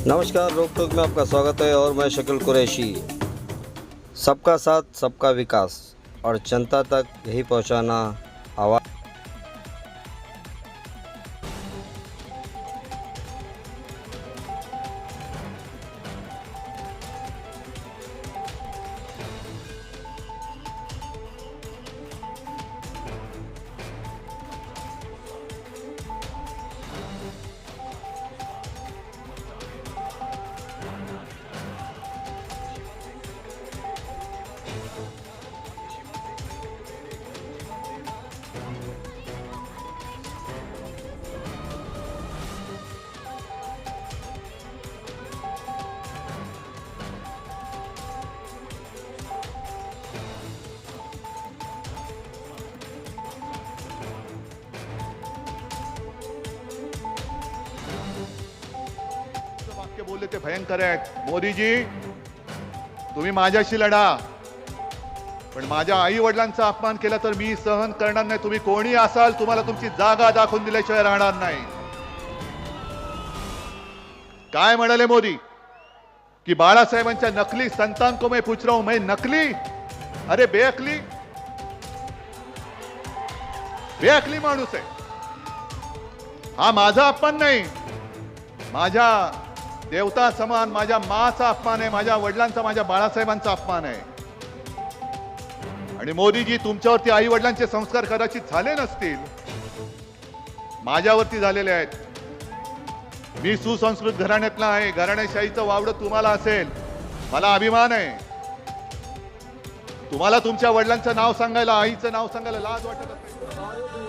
नमस्कार, रोक टोक में आपका स्वागत है और मैं शकील कुरैशी। सबका साथ सबका विकास और जनता तक यही पहुंचाना आवाज़। वाक्य बोलले ते भयंकर आहेत। मोदीजी, तुम्ही माझ्याशी लढा, पण माझ्या आई वडिलांचा अपमान केला तर मी सहन करणार नाही। तुम्ही कोणी असाल, तुम्हाला तुमची जागा दाखवून दिल्याशिवाय राहणार नाही। काय म्हणाले मोदी की बाळासाहेबांच्या नकली संतान को मैं पूछ रहा हूं, मैं नकली? अरे बेअकली, बेअकली माणूस आहे हा। माझा अपमान नाही, माझ्या देवता समान माझ्या माचा अपमान आहे, माझ्या वडिलांचा, माझ्या बाळासाहेबांचा अपमान आहे। आणि मोदीजी, तुमच्यावरती आई वडिलांचे संस्कार कदाचित झाले नसतील, माझ्यावरती झालेले आहेत। मी सुसंस्कृत घराण्यातला आहे, घराणेशाहीचं वावडं तुम्हाला असेल, मला अभिमान आहे। तुम्हाला तुमच्या वडिलांचं नाव सांगायला, आईचं नाव सांगायला लाज वाटत असेल।